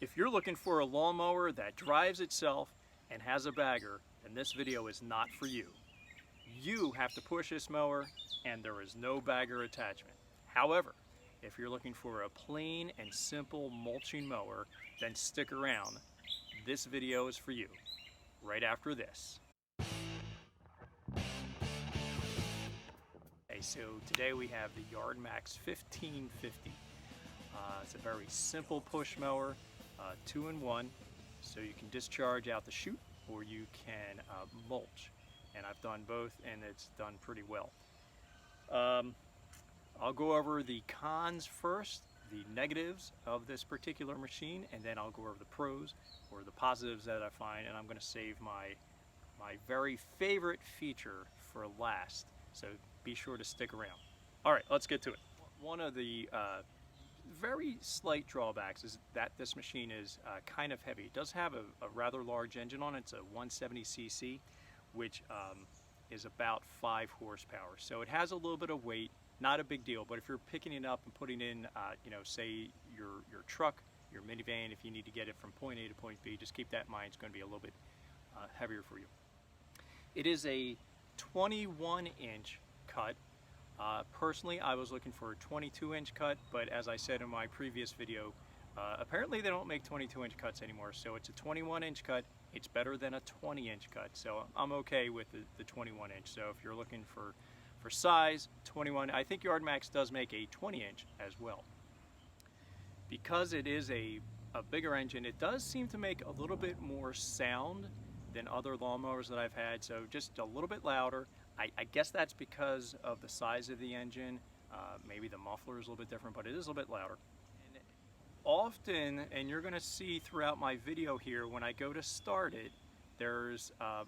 If you're looking for a lawnmower that drives itself and has a bagger, then this video is not for you. You have to push this mower and there is no bagger attachment. However, if you're looking for a plain and simple mulching mower, then stick around. This video is for you, right after this. Okay, so today we have the Yardmax 1550. It's a very simple push mower, 2-in-1, so you can discharge out the chute or you can mulch. And I've done both and it's done pretty well. I'll go over the cons first, the negatives of this particular machine, and then I'll go over the pros or the positives that I find, and I'm going to save my very favorite feature for last, so be sure to stick around. Alright, let's get to it. One of the very slight drawbacks is that this machine is kind of heavy. It does have a rather large engine on it. It's a 170cc, which is about 5 horsepower. So it has a little bit of weight, not a big deal, but if you're picking it up and putting in, say your truck, your minivan, if you need to get it from point A to point B, just keep that in mind. It's going to be a little bit heavier for you. It is a 21-inch cut. Personally, I was looking for a 22-inch cut, but as I said in my previous video, apparently they don't make 22-inch cuts anymore, so it's a 21-inch cut. It's better than a 20-inch cut, so I'm okay with the 21-inch. So if you're looking for size, 21, I think Yardmax does make a 20-inch as well. Because it is a bigger engine, it does seem to make a little bit more sound than other lawnmowers that I've had, so just a little bit louder. I guess that's because of the size of the engine. Maybe the muffler is a little bit different, but it is a little bit louder. And often, and you're going to see throughout my video here, when I go to start it, there's a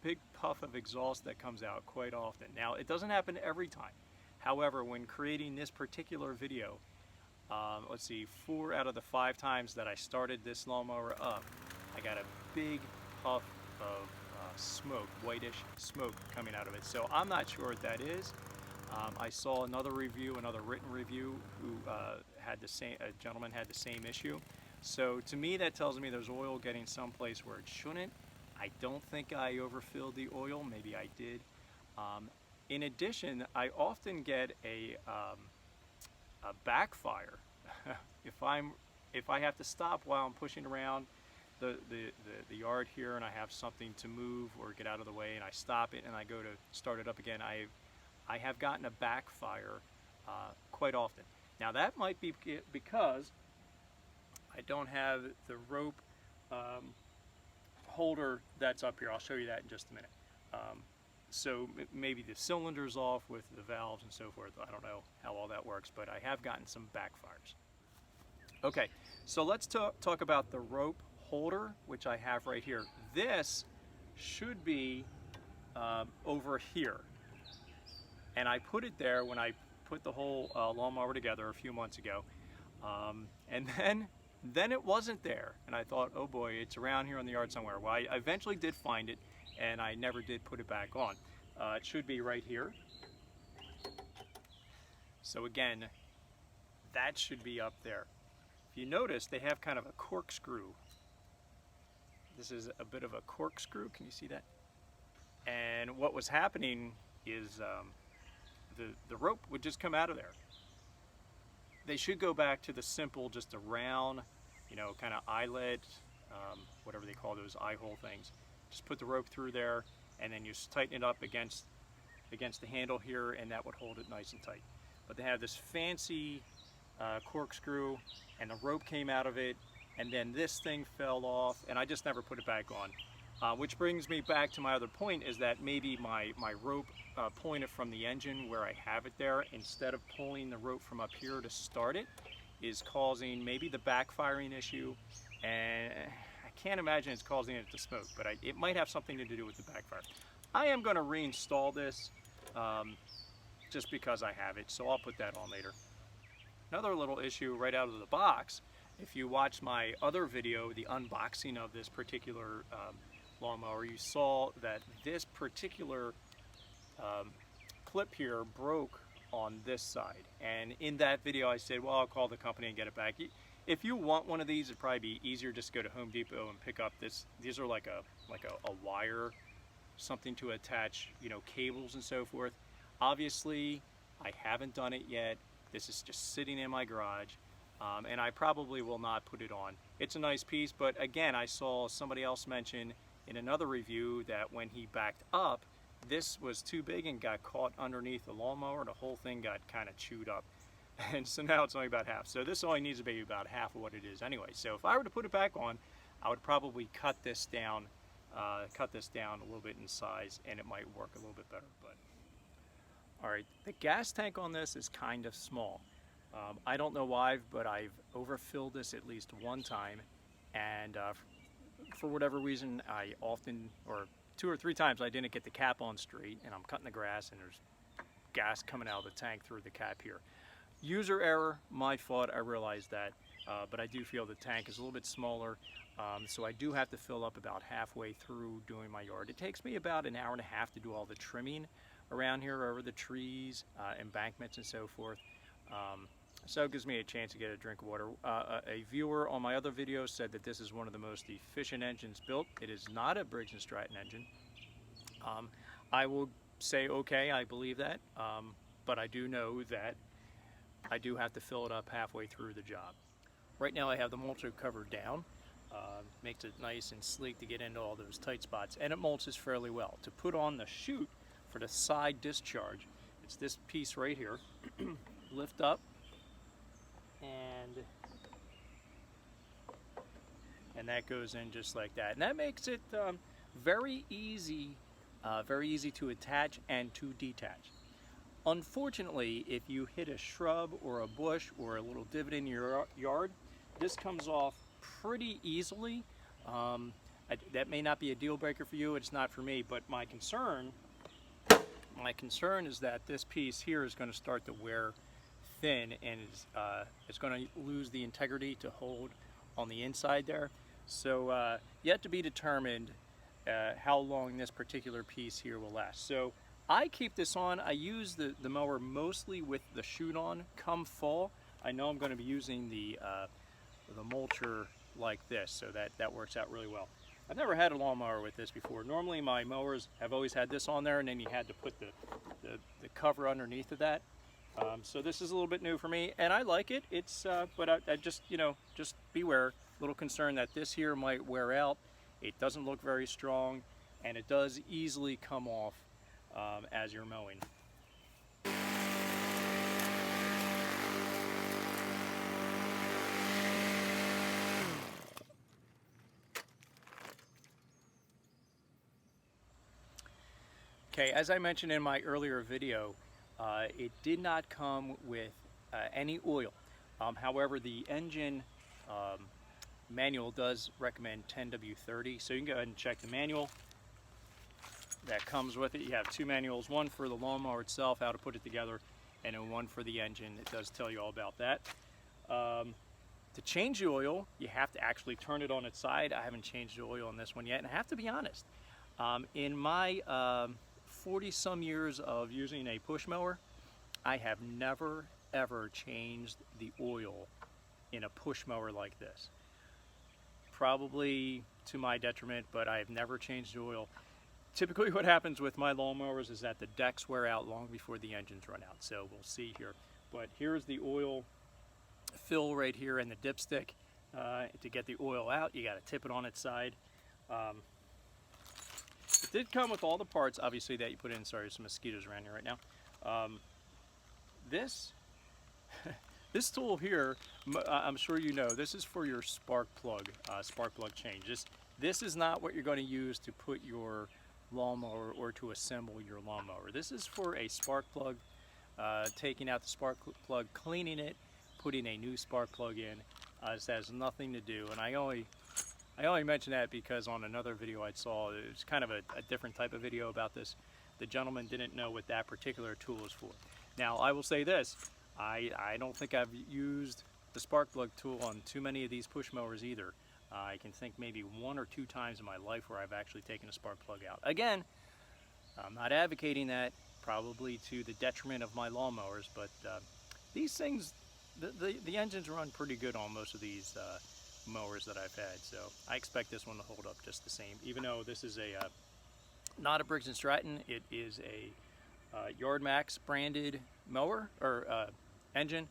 big puff of exhaust that comes out quite often. Now, it doesn't happen every time. However, when creating this particular video, let's see, 4 out of the 5 times that I started this lawnmower up, I got a big puff of smoke, whitish smoke coming out of it. So I'm not sure what that is. I saw another review, another written review, who had the same, a gentleman had the same issue. So to me, that tells me there's oil getting someplace where it shouldn't. I don't think I overfilled the oil. Maybe I did. In addition, I often get a backfire if I have to stop while I'm pushing around the yard here and I have something to move or get out of the way, and I stop it and I go to start it up again. I have gotten a backfire quite often. Now that might be because I don't have the rope holder that's up here. I'll show you that in just a minute. So maybe the cylinder's off with the valves and so forth. I don't know how all that works, but I have gotten some backfires. Okay, so let's talk about the rope holder, which I have right here. This should be over here, and I put it there when I put the whole lawnmower together a few months ago, and then it wasn't there, and I thought, oh boy, it's around here in the yard somewhere. Well, I eventually did find it, and I never did put it back on. It should be right here. So again, that should be up there. If you notice, they have kind of a corkscrew. This is a bit of a corkscrew, can you see that? And what was happening is the rope would just come out of there. They should go back to the simple, just a round, kind of eyelet, whatever they call those eye hole things. Just put the rope through there, and then you just tighten it up against the handle here, and that would hold it nice and tight. But they have this fancy corkscrew, and the rope came out of it, and then this thing fell off, and I just never put it back on. Which brings me back to my other point, is that maybe my rope pointed from the engine where I have it there, instead of pulling the rope from up here to start it, is causing maybe the backfiring issue, and I can't imagine it's causing it to smoke, but it might have something to do with the backfire. I am going to reinstall this just because I have it, so I'll put that on later. Another little issue right out of the box, if you watched my other video, the unboxing of this particular lawnmower, you saw that this particular clip here broke on this side. And in that video I said, well, I'll call the company and get it back. If you want one of these, it'd probably be easier just to go to Home Depot and pick up this. These are like a wire, something to attach, you know, cables and so forth. Obviously, I haven't done it yet. This is just sitting in my garage, and I probably will not put it on. It's a nice piece, but again, I saw somebody else mention in another review that when he backed up, this was too big and got caught underneath the lawnmower, and the whole thing got kind of chewed up. And so now it's only about half. So this only needs to be about half of what it is anyway. So if I were to put it back on, I would probably cut this down a little bit in size, and it might work a little bit better. But all right, the gas tank on this is kind of small. I don't know why, but I've overfilled this at least one time, and for whatever reason, I often, or 2 or 3 times, I didn't get the cap on straight, and I'm cutting the grass, and there's gas coming out of the tank through the cap here. User error, my fault, I realize that, but I do feel the tank is a little bit smaller, so I do have to fill up about halfway through doing my yard. It takes me about an hour and a half to do all the trimming around here over the trees, embankments and so forth. So it gives me a chance to get a drink of water. A viewer on my other video said that this is one of the most efficient engines built. It is not a Briggs & Stratton engine. I will say, okay, I believe that, but I do know that I do have to fill it up halfway through the job. Right now I have the mulcher covered down. Makes it nice and sleek to get into all those tight spots, and it mulches fairly well. To put on the chute for the side discharge, it's this piece right here. Lift up, and that goes in just like that. And that makes it very easy to attach and to detach. Unfortunately, if you hit a shrub or a bush or a little divot in your yard, this comes off pretty easily. That may not be a deal breaker for you, it's not for me, but my concern is that this piece here is going to start to wear thin, and it's going to lose the integrity to hold on the inside there. So yet to be determined how long this particular piece here will last. So I keep this on. I use the mower mostly with the chute on. Come fall, I know I'm going to be using the mulcher like this, so that works out really well. I've never had a lawnmower with this before. Normally my mowers have always had this on there, and then you had to put the cover underneath of that. So this is a little bit new for me, and I like it. It's but I just, you know, just beware. A little concerned that this here might wear out. It doesn't look very strong, and it does easily come off as you're mowing. Okay, as I mentioned in my earlier video, it did not come with any oil. However, the engine manual does recommend 10W30, so you can go ahead and check the manual that comes with it. You have 2 manuals, one for the lawnmower itself, how to put it together, and then one for the engine. It does tell you all about that. To change the oil, you have to actually turn it on its side. I haven't changed the oil on this one yet, and I have to be honest, in my 40-some years of using a push mower, I have never ever changed the oil in a push mower like this. Probably to my detriment, but I have never changed the oil. Typically what happens with my lawnmowers is that the decks wear out long before the engines run out, so we'll see here. But here's the oil fill right here in the dipstick. To get the oil out, you got to tip it on its side. It did come with all the parts, obviously, that you put in. Sorry, there's some mosquitoes around here right now. This tool here, I'm sure you know, this is for your spark plug change. This is not what you're going to use to put your lawnmower or to assemble your lawnmower. This is for a spark plug, taking out the spark plug, cleaning it, putting a new spark plug in. This has nothing to do, and I only mention that because on another video I saw, it was kind of a different type of video about this. The gentleman didn't know what that particular tool is for. Now, I will say this, I don't think I've used the spark plug tool on too many of these push mowers either. I can think maybe 1 or 2 times in my life where I've actually taken a spark plug out. Again, I'm not advocating that, probably to the detriment of my lawnmowers, but these things, the engines run pretty good on most of these mowers that I've had, so I expect this one to hold up just the same. Even though this is a not a Briggs & Stratton, it is a Yardmax branded mower or engine.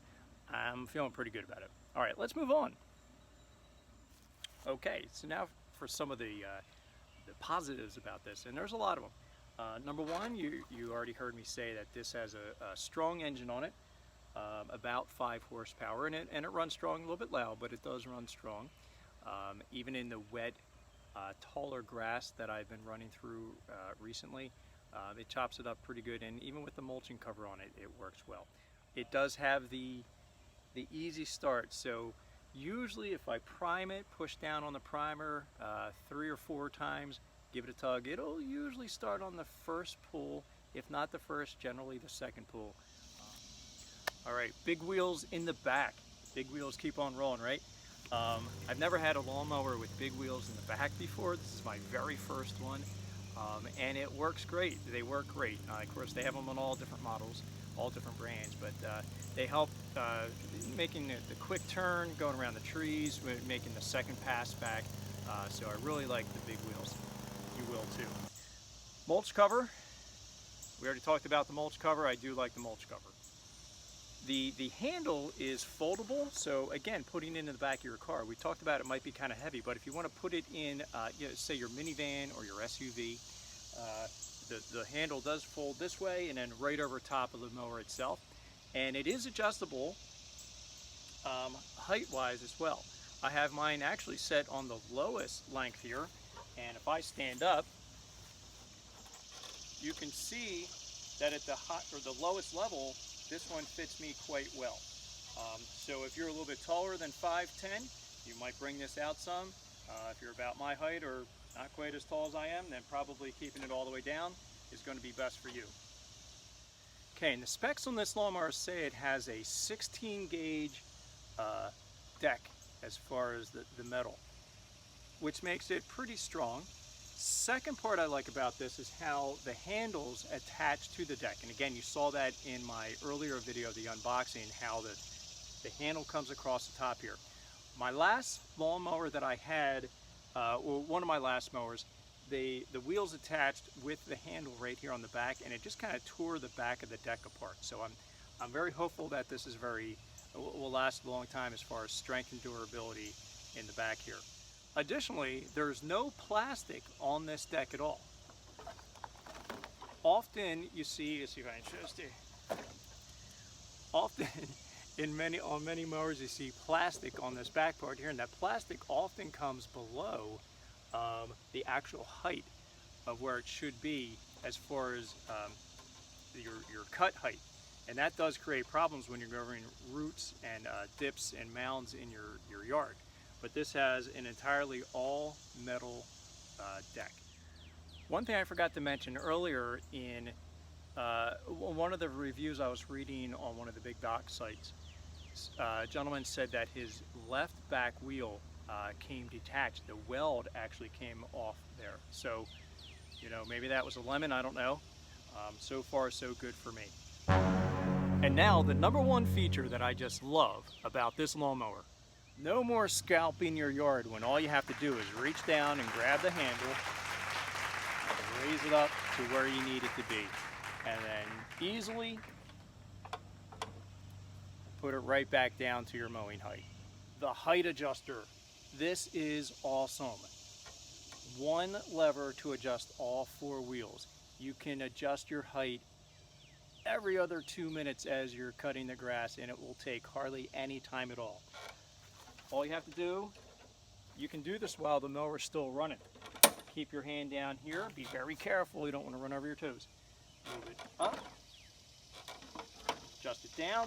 I'm feeling pretty good about it. All right, let's move on. Okay, so now for some of the positives about this, and there's a lot of them. Number one, you already heard me say that this has a strong engine on it, about 5 horsepower, and it runs strong, a little bit loud, but it does run strong. Even in the wet, taller grass that I've been running through recently, it chops it up pretty good, and even with the mulching cover on it, it works well. It does have the easy start, so usually if I prime it, push down on the primer 3 or 4 times, give it a tug, it'll usually start on the first pull, if not the first, generally the second pull. All right, big wheels in the back. Big wheels keep on rolling, right? I've never had a lawnmower with big wheels in the back before. This is my very first one, and it works great. They work great. Of course, they have them on all different models, all different brands, but they help making the quick turn, going around the trees, making the second pass back. So I really like the big wheels. You will too. Mulch cover. We already talked about the mulch cover. I do like the mulch cover. The handle is foldable, so again, putting it in the back of your car. We talked about it might be kind of heavy, but if you want to put it in, say your minivan or your SUV, the handle does fold this way and then right over top of the mower itself. And it is adjustable height-wise as well. I have mine actually set on the lowest length here, and if I stand up, you can see that at the lowest level, this one fits me quite well. So if you're a little bit taller than 5'10", you might bring this out some. If you're about my height or not quite as tall as I am, then probably keeping it all the way down is going to be best for you. Okay, and the specs on this lawnmower say it has a 16 gauge deck as far as the metal, which makes it pretty strong. Second part I like about this is how the handles attach to the deck. And again, you saw that in my earlier video, the unboxing, how the handle comes across the top here. My last lawnmower that I had, well, one of my last mowers, the wheels attached with the handle right here on the back, and it just kind of tore the back of the deck apart. So I'm very hopeful that this is will last a long time as far as strength and durability in the back here. Additionally, there's no plastic on this deck at all. Often you see, let's see if I can show this. Often on many mowers you see plastic on this back part here, and that plastic often comes below the actual height of where it should be as far as your cut height. And that does create problems when you're covering roots and dips and mounds in your yard. But this has an entirely all metal deck. One thing I forgot to mention earlier in one of the reviews I was reading on one of the big dock sites, a gentleman said that his left back wheel came detached. The weld actually came off there. So, you know, maybe that was a lemon, I don't know. So far, so good for me. And now the #1 feature that I just love about this lawnmower. No more scalping your yard when all you have to do is reach down and grab the handle and raise it up to where you need it to be. And then easily put it right back down to your mowing height. The height adjuster. This is awesome. One lever to adjust all 4 wheels. You can adjust your height every other 2 minutes as you're cutting the grass, and it will take hardly any time at all. All you have to do, you can do this while the mower's still running. Keep your hand down here. Be very careful. You don't want to run over your toes. Move it up. Adjust it down.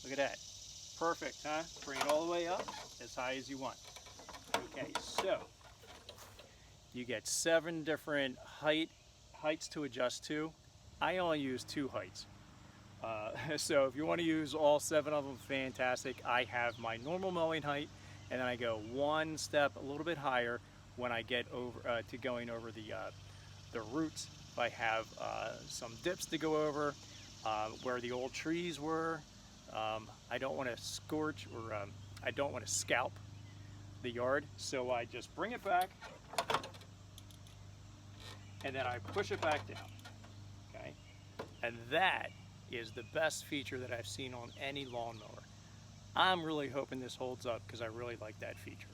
Look at that. Perfect, huh? Bring it all the way up as high as you want. Okay, so you get 7 different heights to adjust to. I only use 2 heights. So if you want to use all 7 of them, fantastic. I have my normal mowing height, and then I go 1 step a little bit higher when I get over to going over the roots. If I have some dips to go over, where the old trees were, I don't want to scorch or I don't want to scalp the yard, so I just bring it back and then I push it back down, okay? And that is the best feature that I've seen on any lawnmower. I'm really hoping this holds up because I really like that feature.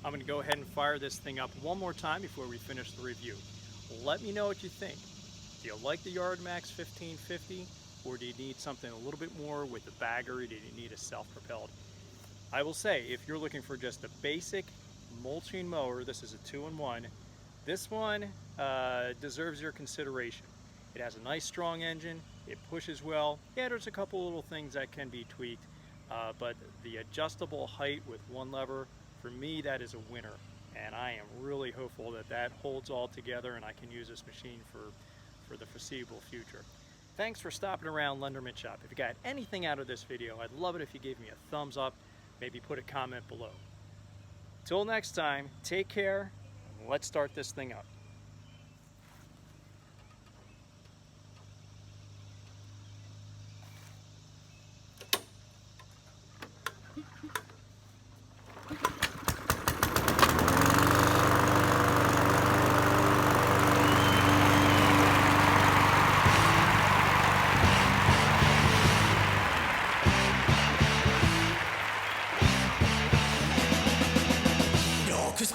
I'm going to go ahead and fire this thing up one more time before we finish the review. Let me know what you think. Do you like the Yardmax 1550, or do you need something a little bit more with the bagger? Do you need a self-propelled? I will say, if you're looking for just a basic mulching mower, this is a 2-in-1. This one deserves your consideration. It has a nice strong engine, it pushes well. Yeah, there's a couple little things that can be tweaked, but the adjustable height with one lever, for me, that is a winner, and I am really hopeful that that holds all together and I can use this machine for the foreseeable future. Thanks for stopping around Lenderman Shop. If you got anything out of this video, I'd love it if you gave me a thumbs up, maybe put a comment below. Till next time, take care, and let's start this thing up. Cause